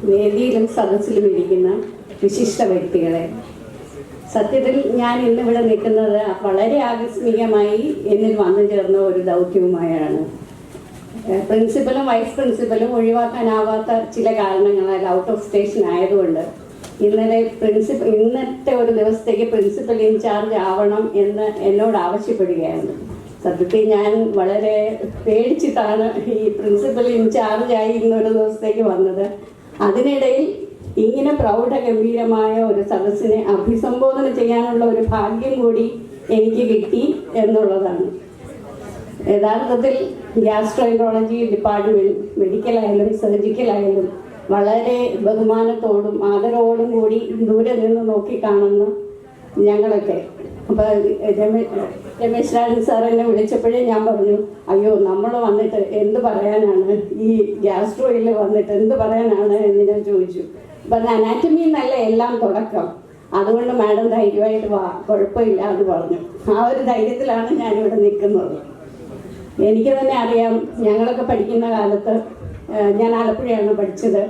വേദിയിലും സദസ്സിലും ഇരിക്കുന്ന വിശിഷ്ട വ്യക്തികളെ, സത്യത്തിൽ ഞാൻ ഇന്നിവിടെ നിൽക്കുന്നത് വളരെ ആകസ്മികമായി എന്നിൽ വന്നു ചേർന്ന ഒരു ദൗത്യവുമായാണ്. പ്രിൻസിപ്പലും വൈസ് പ്രിൻസിപ്പലും ഒഴിവാക്കാനാവാത്ത ചില കാരണങ്ങളാൽ ഔട്ട് ഓഫ് സ്റ്റേഷൻ ആയതുകൊണ്ട് ഇന്നത്തെ ഒരു ദിവസത്തേക്ക് പ്രിൻസിപ്പൽ ഇൻചാർജ് ആവണം എന്ന് എന്നോട് ആവശ്യപ്പെടുകയായിരുന്നു. സത്യത്തിൽ ഞാൻ വളരെ പേടിച്ചിട്ടാണ് ഈ പ്രിൻസിപ്പൽ ഇൻചാർജായി ഇന്നൊരു ദിവസത്തേക്ക് വന്നത്. അതിനിടയിൽ ഇങ്ങനെ പ്രൗഢഗംഭീരമായ ഒരു സദസ്സിനെ അഭിസംബോധന ചെയ്യാനുള്ള ഒരു ഭാഗ്യം കൂടി എനിക്ക് കിട്ടി എന്നുള്ളതാണ്. യഥാർത്ഥത്തിൽ ഗ്യാസ്ട്രോഎൻട്രോളജി ഡിപ്പാർട്ട്മെൻറ്റ് മെഡിക്കലായാലും സർജിക്കലായാലും വളരെ ബഹുമാനത്തോടും ആദരവോടും കൂടി ദൂരെ നിന്ന് നോക്കിക്കാണുന്ന ഞങ്ങളൊക്കെ. അപ്പോൾ രമേശ് രാജൻ സാർ എന്നെ വിളിച്ചപ്പോഴേ ഞാൻ പറഞ്ഞു, അയ്യോ നമ്മൾ വന്നിട്ട് എന്ത് പറയാനാണ്, ഈ ഗ്യാസ്ട്രോയിൽ വന്നിട്ട് എന്ത് പറയാനാണ് എന്ന് ഞാൻ ചോദിച്ചു. അപ്പം അനാറ്റമി എന്നല്ല എല്ലാം തുടക്കം, അതുകൊണ്ട് മാഡം ധൈര്യമായിട്ട് വാ, കുഴപ്പമില്ല എന്ന് പറഞ്ഞു. ആ ഒരു ധൈര്യത്തിലാണ് ഞാനിവിടെ നിൽക്കുന്നത്. എനിക്ക് തന്നെ അറിയാം, ഞങ്ങളൊക്കെ പഠിക്കുന്ന കാലത്ത് ഞാൻ ആലപ്പുഴയാണ് പഠിച്ചത്.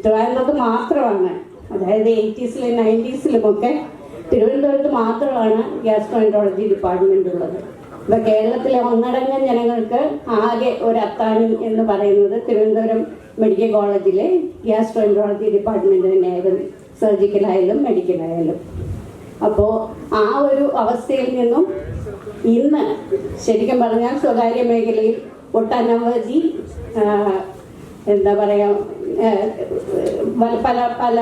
ട്രിവാൻഡ്രത്ത് മാത്രമാണ്, അതായത് 80s 90s തിരുവനന്തപുരത്ത് മാത്രമാണ് ഗ്യാസ്ട്രോഎൻട്രോളജി ഡിപ്പാർട്ട്മെൻ്റ് ഉള്ളത്. ഇപ്പോൾ കേരളത്തിലെ ഒന്നടങ്കം ജനങ്ങൾക്ക് ആകെ ഒരു അത്താണി എന്ന് പറയുന്നത് തിരുവനന്തപുരം മെഡിക്കൽ കോളേജിലെ ഗ്യാസ്ട്രോഎൻട്രോളജി ഡിപ്പാർട്ട്മെൻറ്റ് തന്നെയായാലും സർജിക്കലായാലും മെഡിക്കലായാലും. അപ്പോൾ ആ ഒരു അവസ്ഥയിൽ നിന്നും ഇന്ന് ശരിക്കും പറഞ്ഞാൽ സ്വകാര്യ മേഖലയിൽ ഒട്ടനവധി എന്താ പറയുക പല പല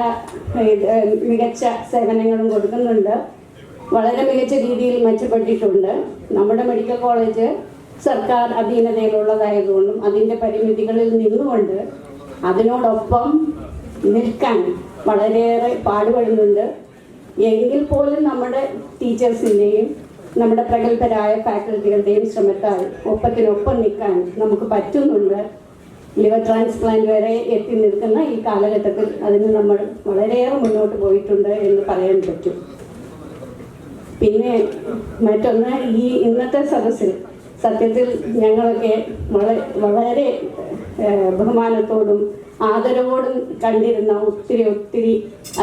മികച്ച സേവനങ്ങളും കൊടുക്കുന്നുണ്ട്. വളരെ മികച്ച രീതിയിൽ മെച്ചപ്പെട്ടിട്ടുണ്ട്. നമ്മുടെ മെഡിക്കൽ കോളേജ് സർക്കാർ അധീനതയിലുള്ളതായതുകൊണ്ടും അതിൻ്റെ പരിമിതികളിൽ നിന്നുകൊണ്ട് അതിനോടൊപ്പം നിൽക്കാൻ വളരെയേറെ പാടുപെടുന്നുണ്ട്. എങ്കിൽ പോലും നമ്മുടെ ടീച്ചേഴ്സിൻ്റെയും നമ്മുടെ പ്രഗത്ഭരായ ഫാക്കൽറ്റികളുടെയും ശ്രമത്താൽ ഒപ്പത്തിനൊപ്പം നിൽക്കാൻ നമുക്ക് പറ്റുന്നുണ്ട്. ലിവർ ട്രാൻസ്പ്ലാന്റ് വരെ എത്തി നിൽക്കുന്ന ഈ കാലഘട്ടത്തിൽ അതിന് നമ്മൾ വളരെയേറെ മുന്നോട്ട് പോയിട്ടുണ്ട് എന്ന് പറയാൻ പറ്റും. പിന്നെ മറ്റൊന്ന്, ഈ ഇന്നത്തെ സദസ്സിൽ സത്യത്തിൽ ഞങ്ങളൊക്കെ വളരെ ബഹുമാനത്തോടും ആദരവോടും കണ്ടിരുന്ന ഒത്തിരി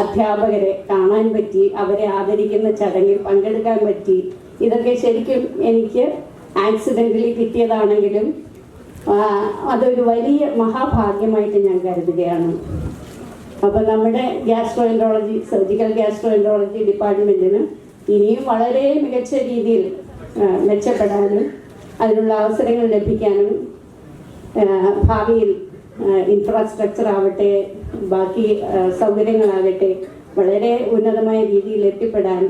അധ്യാപകരെ കാണാൻ പറ്റി, അവരെ ആദരിക്കുന്ന ചടങ്ങിൽ പങ്കെടുക്കാൻ പറ്റി. ഇതൊക്കെ ശരിക്കും എനിക്ക് ആക്സിഡൻ്റലി കിട്ടിയതാണെങ്കിലും അതൊരു വലിയ മഹാഭാഗ്യമായിട്ട് ഞാൻ കരുതുകയാണ്. അപ്പോൾ നമ്മുടെ ഗ്യാസ്ട്രോഎൻട്രോളജി സർജിക്കൽ ഗ്യാസ്ട്രോഎൻട്രോളജി ഡിപ്പാർട്ട്മെൻറ്റിന് ഇനിയും വളരെ മികച്ച രീതിയിൽ മെച്ചപ്പെടാനും അതിനുള്ള അവസരങ്ങൾ ലഭിക്കാനും ഭാവിയിൽ ഇൻഫ്രാസ്ട്രക്ചർ ആവട്ടെ ബാക്കി സൗകര്യങ്ങളാകട്ടെ വളരെ ഉന്നതമായ രീതിയിൽ എത്തിപ്പെടാൻ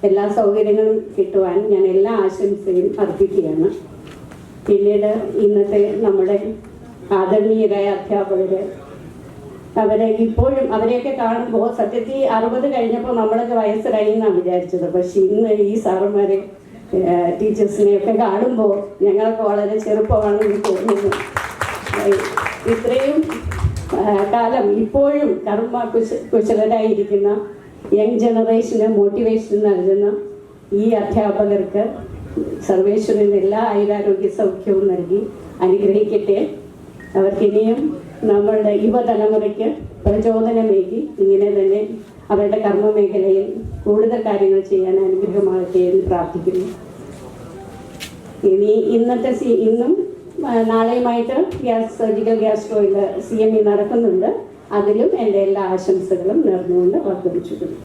എല്ലാ സൗകര്യങ്ങളും കിട്ടുവാൻ ഞാൻ എല്ലാ ആശംസയും അർപ്പിക്കുകയാണ്. പിന്നീട് ഇന്നത്തെ നമ്മുടെ ആദരണീയരായ അധ്യാപകർ, ഇപ്പോഴും അവരെയൊക്കെ കാണുമ്പോൾ സത്യത്തിൽ 60 കഴിഞ്ഞപ്പോൾ നമ്മളൊക്കെ വയസ്സരായി എന്നാണ് വിചാരിച്ചത്. പക്ഷെ ഇന്ന് ഈ സാറന്മാരെ ടീച്ചേഴ്സിനെയൊക്കെ കാണുമ്പോൾ ഞങ്ങളൊക്കെ വളരെ ചെറുപ്പമാണെന്ന് തോന്നുന്നു. ഇത്രയും കാലം ഇപ്പോഴും കുശലരായിരിക്കുന്ന യങ് ജനറേഷന് മോട്ടിവേഷൻ നൽകുന്ന ഈ അധ്യാപകർക്ക് സർവേശ്വരൻ എല്ലാ ആയുരാരോഗ്യ സൗഖ്യവും നൽകി അനുഗ്രഹിക്കട്ടെ. അവർക്കിനിയും നമ്മളുടെ യുവതലമുറയ്ക്ക് പ്രചോദനമേകി ഇങ്ങനെ തന്നെ അവരുടെ കർമ്മമേഖലയിൽ കൂടുതൽ കാര്യങ്ങൾ ചെയ്യാൻ അനുഗ്രഹമാകട്ടെ എന്ന് പ്രാർത്ഥിക്കുന്നു. ഇനി ഇന്നും നാളെയുമായിട്ട് സർജിക്കൽ ഗ്യാസ്ട്രോയിൽ CME നടക്കുന്നുണ്ട്. അതിലും എൻ്റെ എല്ലാ ആശംസകളും നേർന്നുകൊണ്ട് വർദ്ധിപ്പിച്ചിട്ടുണ്ട്.